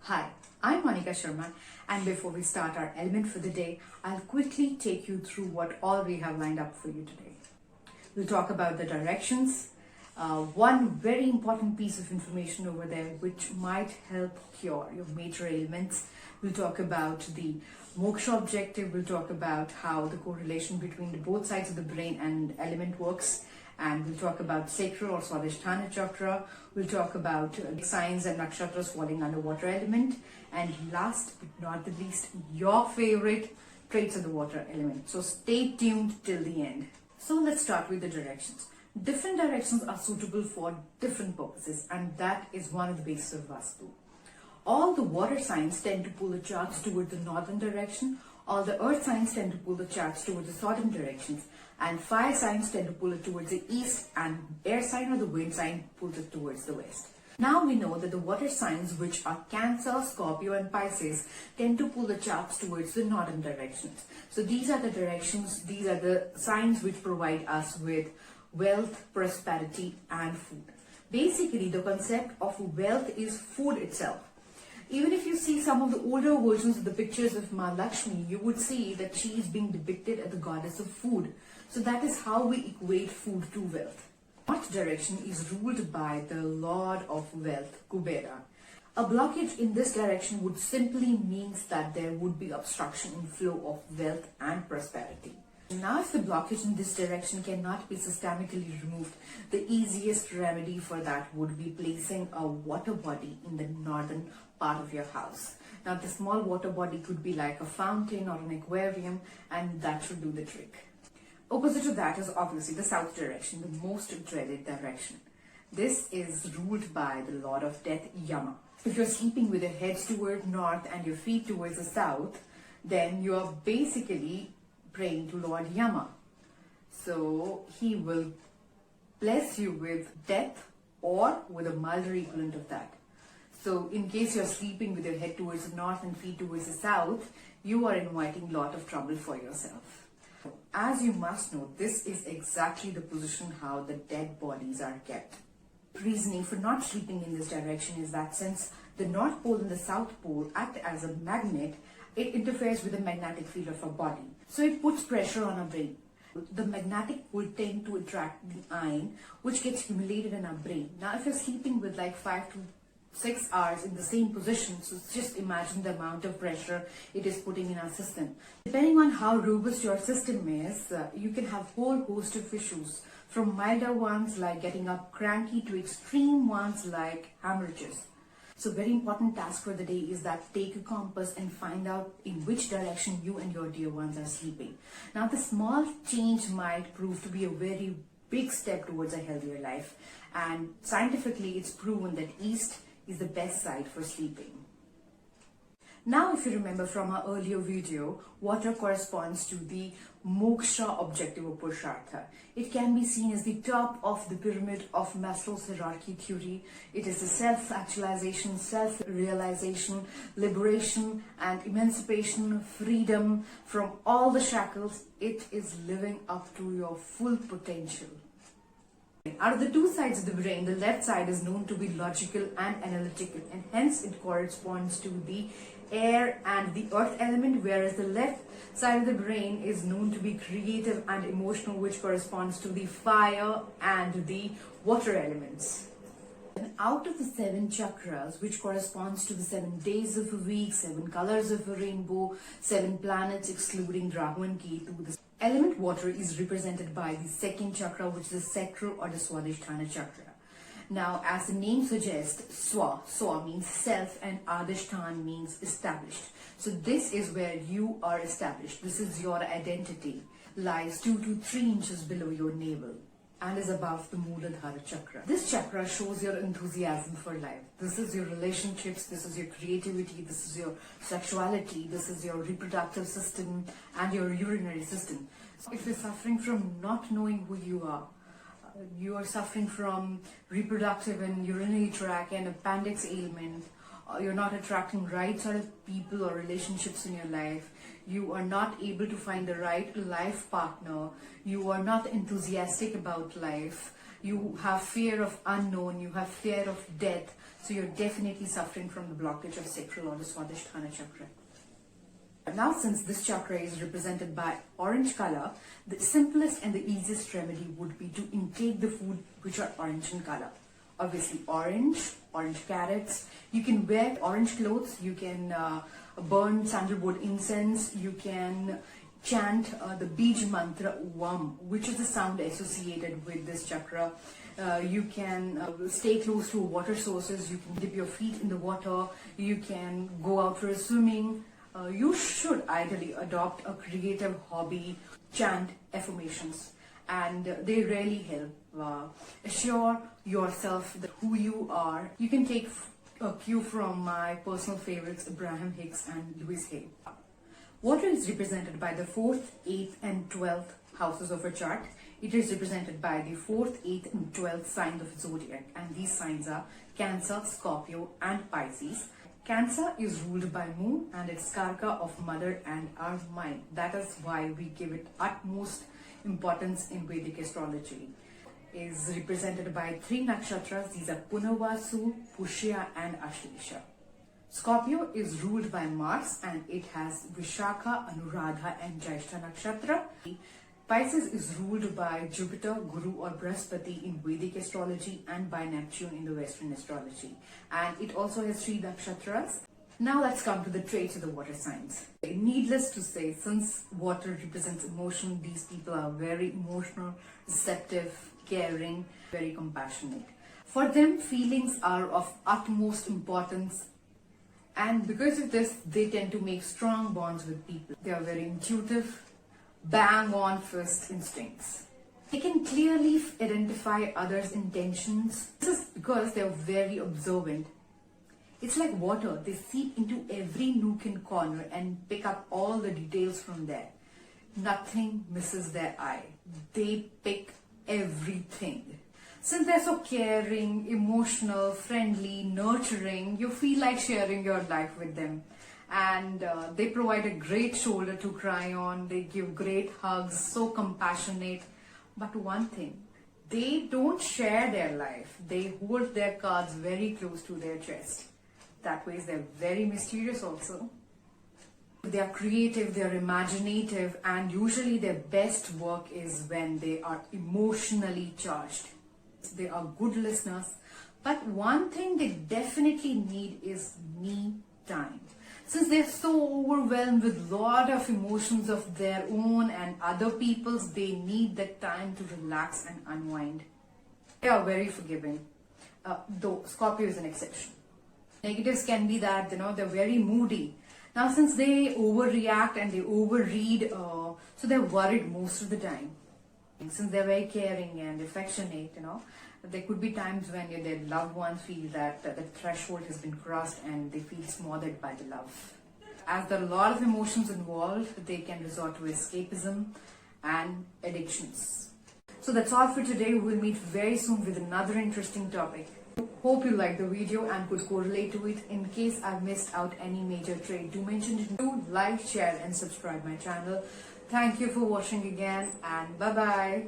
Hi, I'm Monica Sharma, and before we start our element for the day, I'll quickly take you through what all we have lined up for you today. We'll talk about the directions, one very important piece of information over there which might help cure your major ailments. We'll talk about the moksha objective, we'll talk about how the correlation between the both sides of the brain and element works, and we'll talk about sacral or Swadhisthana chakra. We'll talk about signs and nakshatras falling under water element, and last but not the least, your favorite traits of the water element. So stay tuned till the end. So let's start with the directions. Different directions are suitable for different purposes, and that is one of the bases of Vastu. All the water signs tend to pull the charts toward the northern direction, all the earth signs tend to pull the charts towards the southern directions, and fire signs tend to pull it towards the east, and air sign or the wind sign pulls it towards the west. Now we know that the water signs, which are Cancer, Scorpio and Pisces, tend to pull the charts towards the northern directions. So these are the directions, these are the signs which provide us with wealth, prosperity and food. Basically, the concept of wealth is food itself. Even if you see some of the older versions of the pictures of Ma Lakshmi, you would see that she is being depicted as the goddess of food. So that is how we equate food to wealth. North direction is ruled by the Lord of Wealth, Kubera. A blockage in this direction would simply means that there would be obstruction in flow of wealth and prosperity. Now, if the blockage in this direction cannot be systemically removed, the easiest remedy for that would be placing a water body in the northern part of your house. Now, the small water body could be like a fountain or an aquarium, and that should do the trick. Opposite to that is obviously the south direction, the most dreaded direction. This is ruled by the Lord of Death, Yama. If you're sleeping with your heads toward north and your feet towards the south, then you are basically praying to Lord Yama. So he will bless you with death or with a milder equivalent of that. So in case you're sleeping with your head towards the north and feet towards the south, you are inviting a lot of trouble for yourself. As you must know, this is exactly the position how the dead bodies are kept. Reasoning for not sleeping in this direction is that since the North Pole and the South Pole act as a magnet, it interferes with the magnetic field of our body. So it puts pressure on our brain. The magnetic will tend to attract the iron, which gets accumulated in our brain. Now, if you're sleeping with like 5 to 6 hours in the same position, so just imagine the amount of pressure it is putting in our system. Depending on how robust your system is, you can have a whole host of issues, from milder ones like getting up cranky to extreme ones like hemorrhages. So very important task for the day is that take a compass and find out in which direction you and your dear ones are sleeping. Now, the small change might prove to be a very big step towards a healthier life, and scientifically it's proven that east is the best side for sleeping. Now, if you remember from our earlier video, water corresponds to the moksha objective of Purushartha. It can be seen as the top of the pyramid of Maslow's hierarchy theory. It is the self-actualization, self-realization, liberation and emancipation, freedom from all the shackles. It is living up to your full potential. Out of the two sides of the brain, the left side is known to be logical and analytical, and hence it corresponds to the air and the earth element, whereas the left side of the brain is known to be creative and emotional, which corresponds to the fire and the water elements. And out of the 7 chakras, which corresponds to the 7 days of a week, 7 colors of a rainbow, 7 planets excluding Rahu and Ketu, the element water is represented by the second chakra, which is the sacral or the Swadhisthana chakra. Now, as the name suggests, Swa means self and Adhishthan means established. So this is where you are established. This is your identity. Lies 2 to 3 inches below your navel and is above the Mooladhara chakra. This chakra shows your enthusiasm for life. This is your relationships, this is your creativity, this is your sexuality, this is your reproductive system and your urinary system. So if you're suffering from not knowing who you are suffering from reproductive and urinary tract and appendix ailment, you're not attracting right sort of people or relationships in your life, you are not able to find the right life partner, you are not enthusiastic about life, you have fear of unknown, you have fear of death, so you're definitely suffering from the blockage of sacral or the Swadhisthana chakra. Now, since this chakra is represented by orange color, the simplest and the easiest remedy would be to intake the food which are orange in color. Obviously orange carrots, you can wear orange clothes, you can burn sandalwood incense, you can chant the Bij mantra Vam, which is the sound associated with this chakra. You can stay close to water sources, you can dip your feet in the water, you can go out for a swimming. You should ideally adopt a creative hobby, chant affirmations, and they really help. Assure yourself that who you are. You can take a cue from my personal favorites, Abraham Hicks and Louise Hay. Water is represented by the 4th, 8th and 12th houses of a chart. It is represented by the 4th, 8th and 12th signs of zodiac, and these signs are Cancer, Scorpio and Pisces. Cancer is ruled by moon and it's karaka of mother and our mind. That is why we give it utmost importance in Vedic astrology. Is represented by 3 nakshatras. These are Punarvasu, Pushya and Ashlisha. Scorpio is ruled by Mars and it has Vishakha, Anuradha and Jyeshtha nakshatra. Pisces is ruled by Jupiter, Guru or Brihaspati in Vedic astrology and by Neptune in the Western astrology. And it also has 3 nakshatras. Now let's come to the traits of the water signs. Needless to say, since water represents emotion, these people are very emotional, receptive, caring, very compassionate. For them, feelings are of utmost importance, and because of this, they tend to make strong bonds with people. They are very intuitive, bang on first instincts. They can clearly identify others' intentions. This is because they are very observant. It's like water, they seep into every nook and corner and pick up all the details from there. Nothing misses their eye. They pick everything. Since they're so caring, emotional, friendly, nurturing, you feel like sharing your life with them. And they provide a great shoulder to cry on, they give great hugs, so compassionate. But one thing, they don't share their life. They hold their cards very close to their chest. That way they're very mysterious also. They are creative, they are imaginative, and usually their best work is when they are emotionally charged. They are good listeners, but one thing they definitely need is me time. Since they're so overwhelmed with a lot of emotions of their own and other people's, they need that time to relax and unwind. They are very forgiving, though Scorpio is an exception. Negatives can be that, they're very moody. Now, since they overreact and they overread, so they're worried most of the time. Since they're very caring and affectionate, there could be times when their loved ones feel that the threshold has been crossed and they feel smothered by the love. As there are a lot of emotions involved, they can resort to escapism and addictions. So that's all for today. We'll meet very soon with another interesting topic. Hope you liked the video and could correlate to it. In case I've missed out any major trait, do mention it. Do like, share and subscribe my channel. Thank you for watching again, and bye-bye.